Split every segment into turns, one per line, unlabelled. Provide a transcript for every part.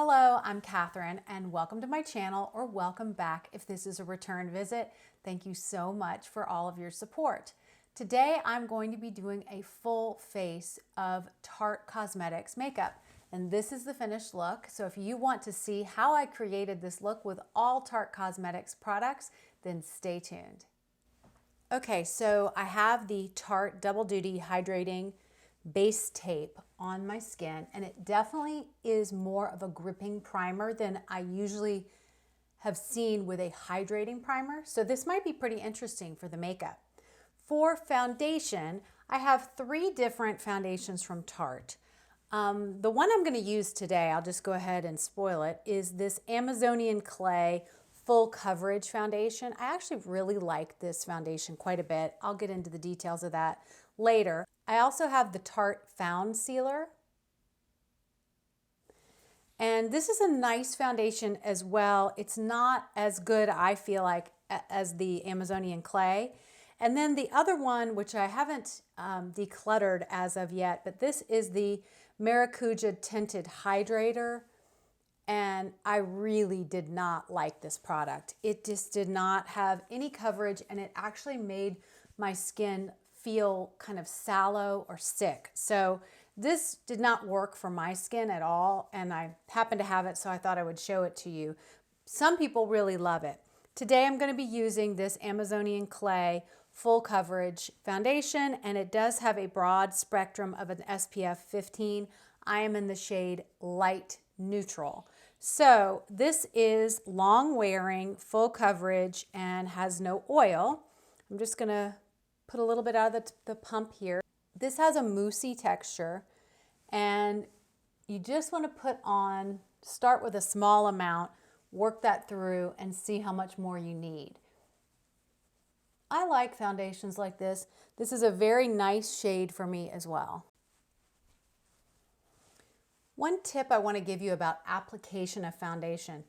Hello, I'm Catherine and welcome to my channel, or welcome back if this is a return visit. Thank you so much for all of your support. Today I'm going to be doing a full face of Tarte Cosmetics makeup, and this is the finished look. So if you want to see how I created this look with all Tarte Cosmetics products, then stay tuned. Okay, so I have the Tarte Double Duty Hydrating base tape on my skin, and it definitely is more of a gripping primer than I usually have seen with a hydrating primer. So this might be pretty interesting for the makeup. For foundation, I have three different foundations from Tarte. The one I'm going to use today, I'll just go ahead and spoil it, is this Amazonian Clay Full Coverage Foundation. I actually really like this foundation quite a bit. I'll get into the details of that later. I also have the Tarte Found Sealer. And this is a nice foundation as well. It's not as good, I feel like, as the Amazonian Clay. And then the other one, which I haven't decluttered as of yet, but this is the Maracuja Tinted Hydrator. And I really did not like this product. It just did not have any coverage, and it actually made my skin feel kind of sallow or sick. So this did not work for my skin at all, and I happen to have it, so I thought I would show it to you. Some people really love it. Today I'm going to be using this Amazonian Clay Full Coverage Foundation, and it does have a broad spectrum of an SPF 15. I am in the shade Light Neutral. So this is long wearing, full coverage, and has no oil. I'm just going to put a little bit out of the pump here. This has a moussey texture, and you just want to put on, start with a small amount, work that through, and see how much more you need. I like foundations like this. This is a very nice shade for me as well. One tip I want to give you about application of foundation.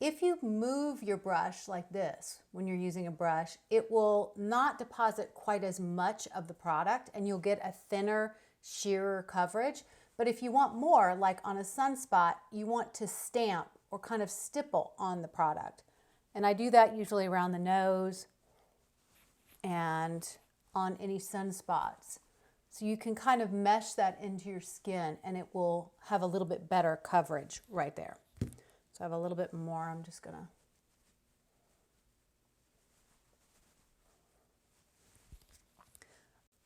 If you move your brush like this, when you're using a brush, it will not deposit quite as much of the product, and you'll get a thinner, sheerer coverage. But if you want more, like on a sunspot, you want to stamp or kind of stipple on the product. And I do that usually around the nose and on any sunspots. So you can kind of mesh that into your skin, and it will have a little bit better coverage right there. So I have a little bit more. I'm just gonna.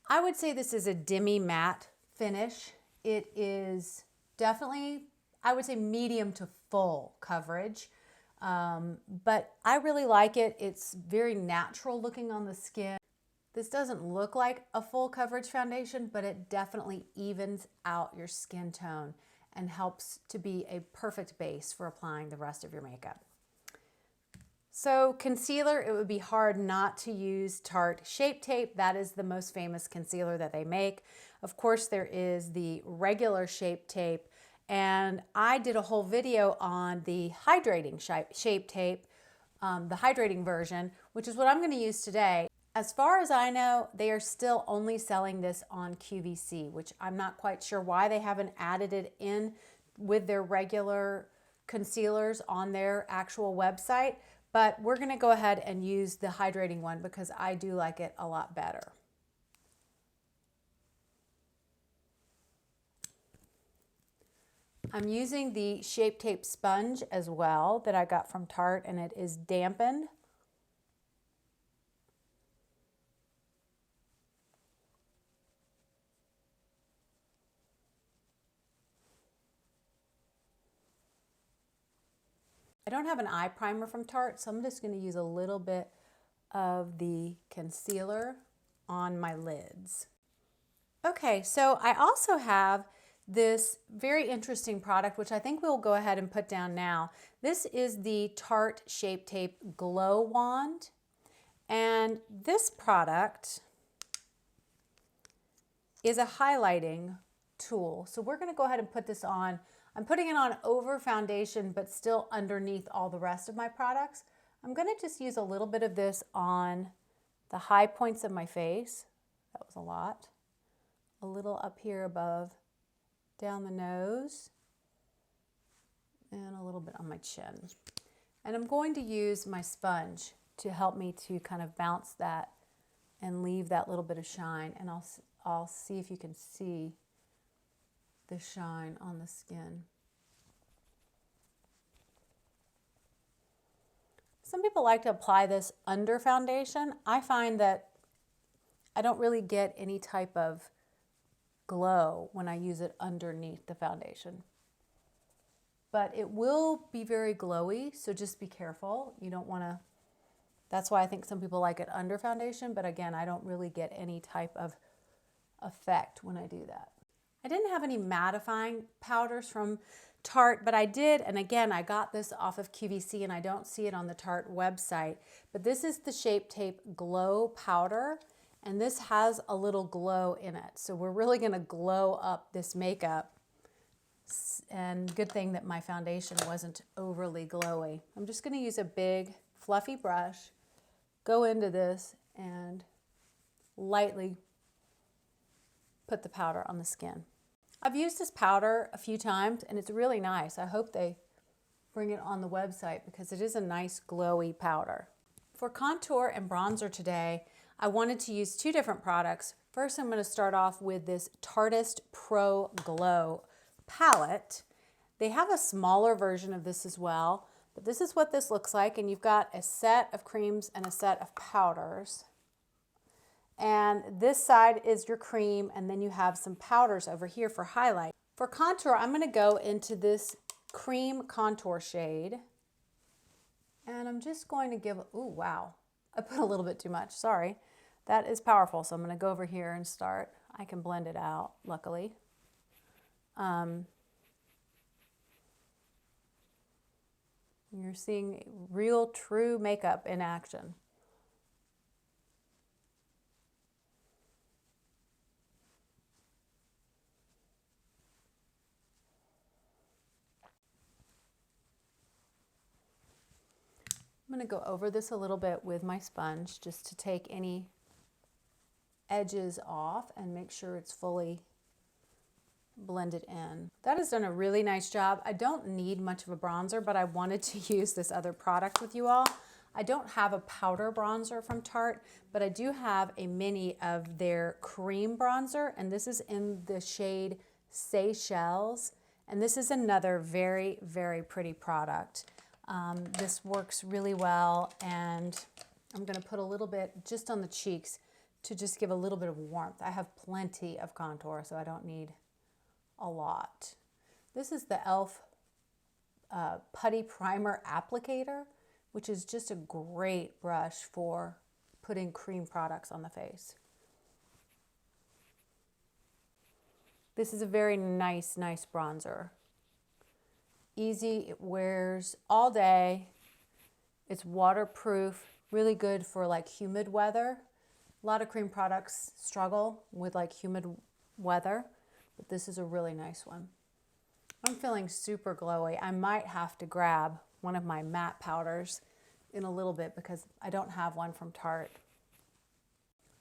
I would say this is a demi-matte finish. It is definitely, I would say, medium to full coverage. But I really like it. It's very natural looking on the skin. This doesn't look like a full coverage foundation, but it definitely evens out your skin tone and helps to be a perfect base for applying the rest of your makeup. So concealer, it would be hard not to use Tarte Shape Tape. That is the most famous concealer that they make. Of course, there is the regular Shape Tape, and I did a whole video on the Hydrating Shape Tape, the hydrating version, which is what I'm going to use today. As far as I know, they are still only selling this on QVC, which I'm not quite sure why they haven't added it in with their regular concealers on their actual website. But we're going to go ahead and use the hydrating one because I do like it a lot better. I'm using the Shape Tape sponge as well that I got from Tarte, and it is dampened. I don't have an eye primer from Tarte, so I'm just going to use a little bit of the concealer on my lids. Okay, so I also have this very interesting product, which I think we'll go ahead and put down now. This is the Tarte Shape Tape Glow Wand, and this product is a highlighting tool. So we're going to go ahead and put this on. I'm putting it on over foundation, but still underneath all the rest of my products. I'm going to just use a little bit of this on the high points of my face. That was a lot. A little up here above, down the nose, and little bit on my chin. And I'm going to use my sponge to help me to kind of bounce that and leave that little bit of shine. And I'll see if you can see the shine on the skin. Some people like to apply this under foundation. I find that I don't really get any type of glow when I use it underneath the foundation. But it will be very glowy, so just be careful. You don't want to, that's why I think some people like it under foundation, but again, I don't really get any type of effect when I do that. I didn't have any mattifying powders from Tarte, but I did, and again, I got this off of QVC and I don't see it on the Tarte website, but this is the Shape Tape Glow Powder, and this has a little glow in it. So we're really gonna glow up this makeup, and good thing that my foundation wasn't overly glowy. I'm just gonna use a big fluffy brush, go into this, and lightly put the powder on the skin. I've used this powder a few times and it's really nice. I hope they bring it on the website because it is a nice glowy powder. For contour and bronzer today, I wanted to use two different products. First, I'm going to start off with this Tarteist Pro Glow palette. They have a smaller version of this as well, but this is what this looks like, and you've got a set of creams and a set of powders. And this side is your cream, and then you have some powders over here for highlight. For contour, I'm going to go into this cream contour shade, and I'm just going to give, ooh, wow, I put a little bit too much, sorry. That is powerful, so I'm going to go over here and start. I can blend it out, luckily. You're seeing real, true makeup in action. I'm going to go over this a little bit with my sponge just to take any edges off and make sure it's fully blended in. That has done a really nice job. I don't need much of a bronzer, but I wanted to use this other product with you all. I don't have a powder bronzer from Tarte, but I do have a mini of their cream bronzer, and this is in the shade Seychelles, and this is another very, very pretty product. This works really well, and I'm going to put a little bit just on the cheeks to just give a little bit of warmth. I have plenty of contour, so I don't need a lot. This is the e.l.f. Putty Primer Applicator, which is just a great brush for putting cream products on the face. This is a very nice bronzer. Easy, it wears all day. It's waterproof, really good for like humid weather. A lot of cream products struggle with like humid weather, but this is a really nice one. I'm feeling super glowy. I might have to grab one of my matte powders in a little bit because I don't have one from Tarte.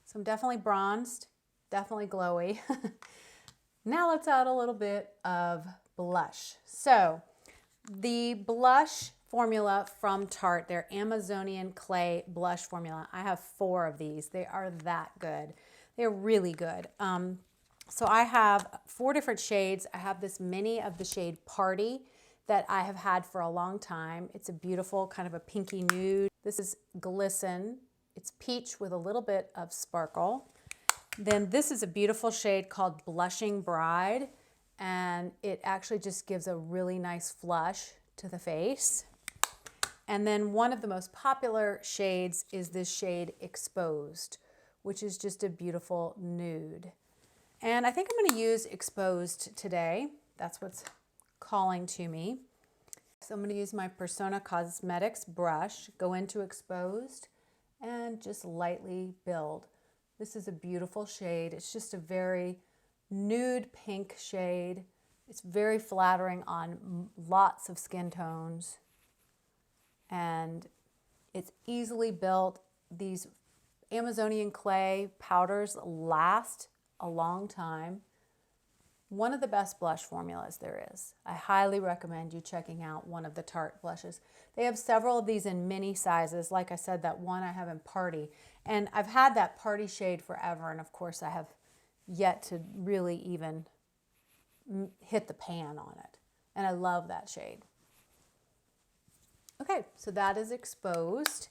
So I'm definitely bronzed, definitely glowy. Now let's add a little bit of blush. So the blush formula from Tarte, their Amazonian Clay blush formula. I have 4 of these. They are that good. They're really good. So I have 4 different shades. I have this mini of the shade Party that I have had for a long time. It's a beautiful kind of a pinky nude. This is Glisten. It's peach with a little bit of sparkle. Then this is a beautiful shade called Blushing Bride, and it actually just gives a really nice flush to the face. And then one of the most popular shades is this shade Exposed, which is just a beautiful nude. And I think I'm going to use Exposed today. That's what's calling to me. So I'm going to use my Persona Cosmetics brush, go into Exposed, and just lightly build. This is a beautiful shade. It's just a very nude pink shade. It's very flattering on lots of skin tones. And it's easily built. These Amazonian Clay powders last a long time. one of the best blush formulas there is. I highly recommend you checking out one of the Tarte blushes. They have several of these in mini sizes. Like I said, that one I have in Party. And I've had that Party shade forever, and of course I have yet to really even hit the pan on it. And I love that shade. Okay, so that is exposed.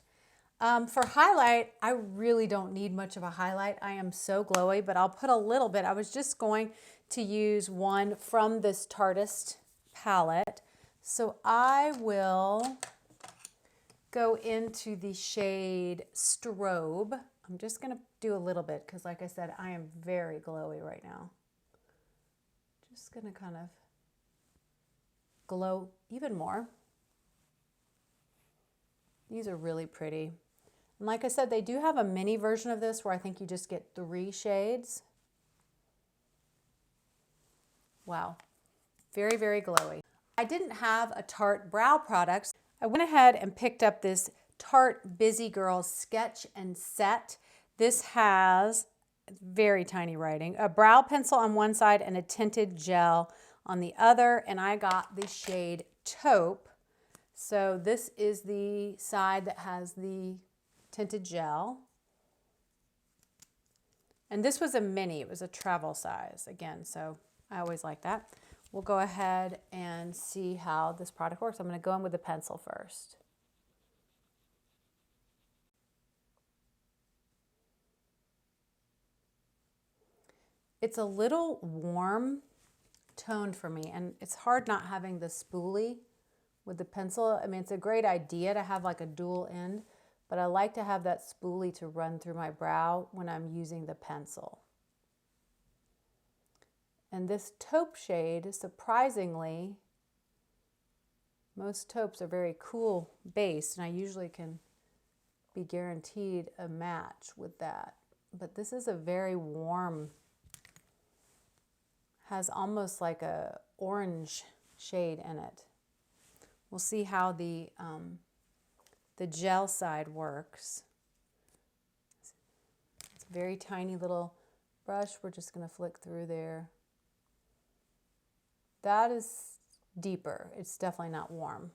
For highlight, I really don't need much of a highlight. I am so glowy, but I'll put a little bit. I was just going to use one from this Tarteist palette. So I will go into the shade Strobe. I'm just going to do a little bit because, like I said, I am very glowy right now. Just going to kind of glow even more. These are really pretty. And like I said, they do have a mini version of this where I think you just get 3 shades. Wow, very, very glowy. I didn't have a Tarte brow product. I went ahead and picked up this Tarte Busy Girl Sketch and Set. This has very tiny writing, a brow pencil on one side and a tinted gel on the other, and I got the shade Taupe. So this is the side that has the tinted gel. And this was a mini, it was a travel size again, so I always like that. We'll go ahead and see how this product works. I'm going to go in with the pencil first. It's a little warm toned for me, and it's hard not having the spoolie with the pencil. I mean, it's a great idea to have like a dual end, but I like to have that spoolie to run through my brow when I'm using the pencil. And this taupe shade, surprisingly, most taupes are very cool based, and I usually can be guaranteed a match with that. But this is a very warm, has almost like a orange shade in it. We'll see how the gel side works. It's a very tiny little brush. We're just going to flick through there. That is deeper. It's definitely not warm.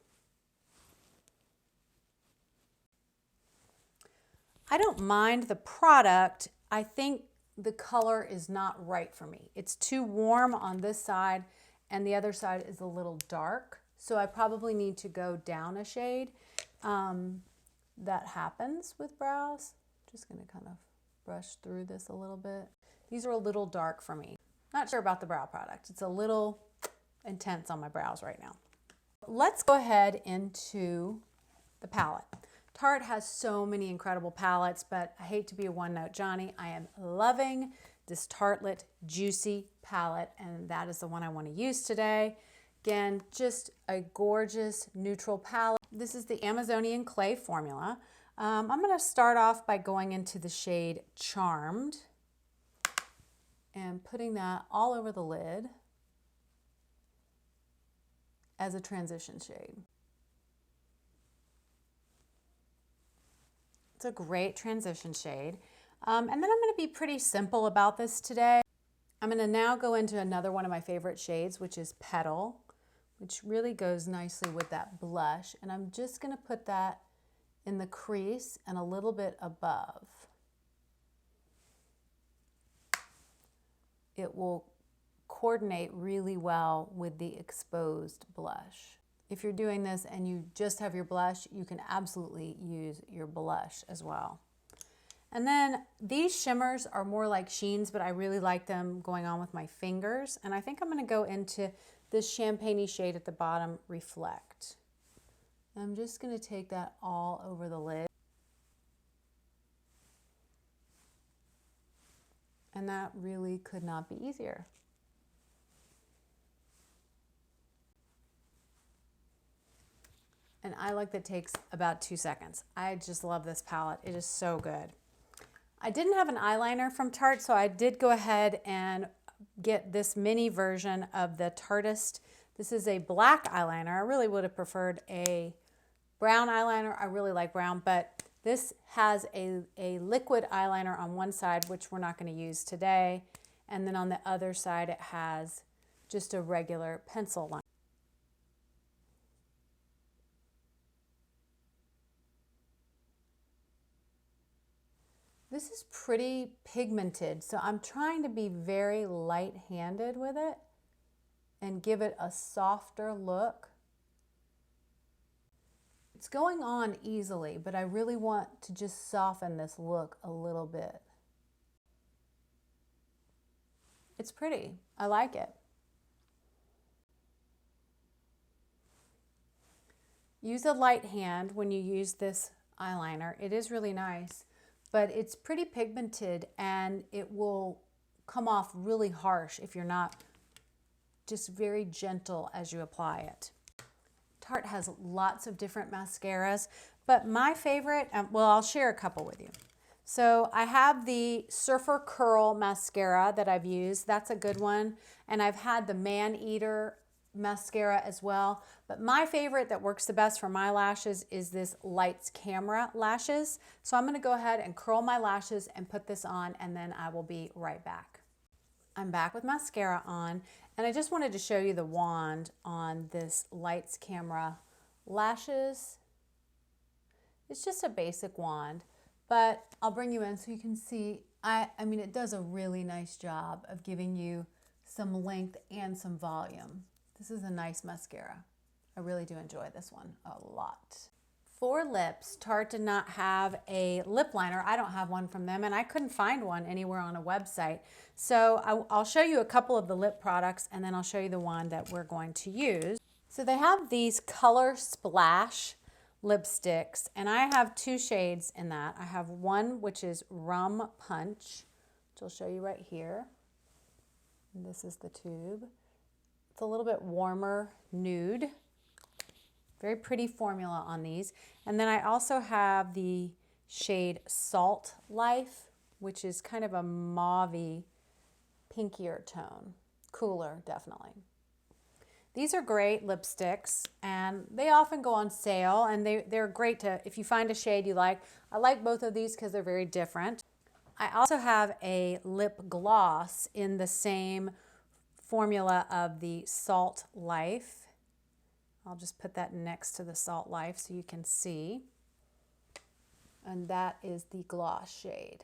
I don't mind the product. I think the color is not right for me. It's too warm on this side, and the other side is a little dark. So I probably need to go down a shade. That happens with brows. Just going to kind of brush through this a little bit. These are a little dark for me. Not sure about the brow product. It's a little intense on my brows right now. Let's go ahead into the palette. Tarte has so many incredible palettes, but I hate to be a one-note Johnny. I am loving this Tartelette Juicy palette, and that is the one I want to use today. Again, just a gorgeous neutral palette. This is the Amazonian Clay formula. I'm going to start off by going into the shade Charmed and putting that all over the lid as a transition shade. It's a great transition shade. And then I'm going to be pretty simple about this today. I'm going to now go into another one of my favorite shades, which is Petal, which really goes nicely with that blush. And I'm just going to put that in the crease and a little bit above. It will coordinate really well with the exposed blush. If you're doing this and you just have your blush, you can absolutely use your blush as well. And then these shimmers are more like sheens, but I really like them going on with my fingers. And I think I'm going to go into this champagne-y shade at the bottom, Reflect. And I'm just going to take that all over the lid. And that really could not be easier. And I like that it takes about 2 seconds. I just love this palette. It is so good. I didn't have an eyeliner from Tarte, so I did go ahead and get this mini version of the Tarteist. This is a black eyeliner. I really would have preferred a brown eyeliner. I really like brown, but this has a liquid eyeliner on one side, which we're not going to use today. And then on the other side, it has just a regular pencil line. This is pretty pigmented, so I'm trying to be very light-handed with it and give it a softer look. It's going on easily, but I really want to just soften this look a little bit. It's pretty. I like it. Use a light hand when you use this eyeliner. It is really nice, but it's pretty pigmented and it will come off really harsh if you're not just very gentle as you apply it. Tarte has lots of different mascaras, but my favorite, well, I'll share a couple with you. So I have the Surfer Curl mascara that I've used. That's a good one. And I've had the Man Eater mascara as well. But my favorite that works the best for my lashes is this Lights Camera lashes. So I'm going to go ahead and curl my lashes and put this on, and then I will be right back. I'm back with mascara on, and I just wanted to show you the wand on this Lights Camera lashes. It's just a basic wand, but I'll bring you in so you can see. I mean, it does a really nice job of giving you some length and some volume. This is a nice mascara. I really do enjoy this one a lot. For lips, Tarte did not have a lip liner. I don't have one from them, and I couldn't find one anywhere on a website. So I'll show you a couple of the lip products, and then I'll show you the one that we're going to use. So they have these Color Splash lipsticks, and I have two shades in that. I have one which is Rum Punch, which I'll show you right here. And this is the tube. It's a little bit warmer nude. Very pretty formula on these. And then I also have the shade Salt Life, which is kind of a mauvey, pinkier tone. Cooler, definitely. These are great lipsticks, and they often go on sale, and they're great to, if you find a shade you like. I like both of these because they're very different. I also have a lip gloss in the same formula of the Salt Life. I'll just put that next to the Salt Life so you can see. And that is the gloss shade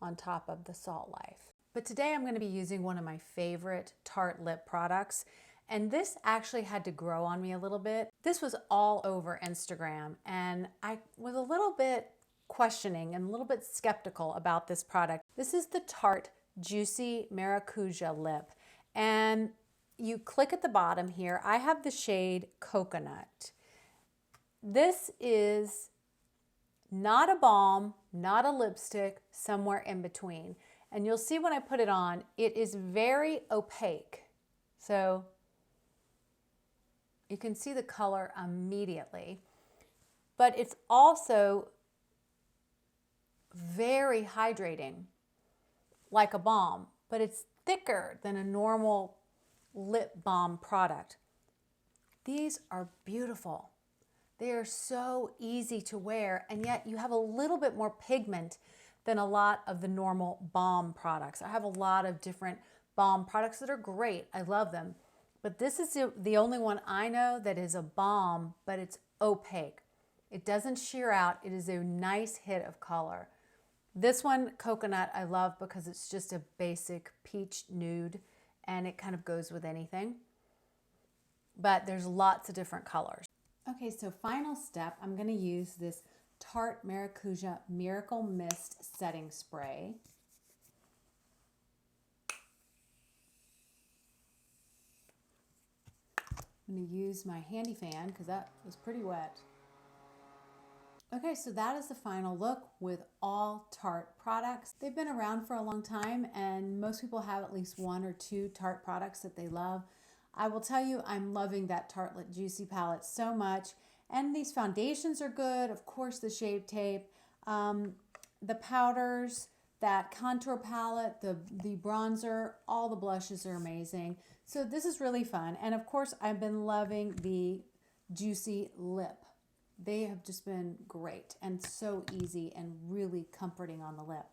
on top of the Salt Life. But today I'm going to be using one of my favorite Tarte lip products. And this actually had to grow on me a little bit. This was all over Instagram, and I was a little bit questioning and a little bit skeptical about this product. This is the Tarte Juicy Maracuja Lip. And you click at the bottom here. I have the shade Coconut. This is not a balm, not a lipstick, somewhere in between. And you'll see when I put it on, it is very opaque. So you can see the color immediately. But it's also very hydrating, like a balm, but it's thicker than a normal lip balm product. These are beautiful. They are so easy to wear, and yet you have a little bit more pigment than a lot of the normal balm products. I have a lot of different balm products that are great. I love them. But this is the only one I know that is a balm, but it's opaque. It doesn't sheer out. It is a nice hit of color. This one, Coconut, I love because it's just a basic peach nude, and it kind of goes with anything. But there's lots of different colors. Okay, so final step, I'm going to use this Tarte Maracuja Miracle Mist Setting Spray. I'm going to use my handy fan because that was pretty wet. Okay, so that is the final look with all Tarte products. They've been around for a long time, and most people have at least one or two Tarte products that they love. I will tell you, I'm loving that Tarte Juicy palette so much. And these foundations are good. Of course, the Shape Tape, the powders, that contour palette, the bronzer, all the blushes are amazing. So this is really fun. And of course, I've been loving the Juicy Lip. They have just been great and so easy and really comforting on the lip.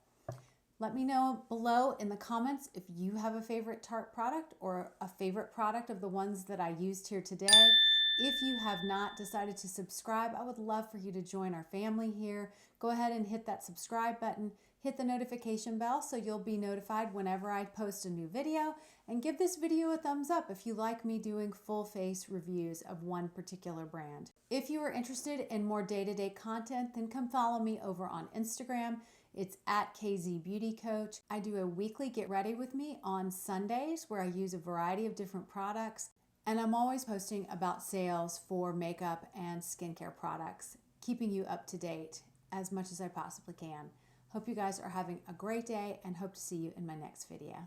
Let me know below in the comments if you have a favorite Tarte product or a favorite product of the ones that I used here today. If you have not decided to subscribe, I would love for you to join our family here. Go ahead and hit that subscribe button, hit the notification bell so you'll be notified whenever I post a new video, and give this video a thumbs up if you like me doing full face reviews of one particular brand. If you are interested in more day-to-day content, then come follow me over on Instagram. It's at KZ Beauty Coach. I do a weekly Get Ready with Me on Sundays where I use a variety of different products. And I'm always posting about sales for makeup and skincare products, keeping you up to date as much as I possibly can. Hope you guys are having a great day and hope to see you in my next video.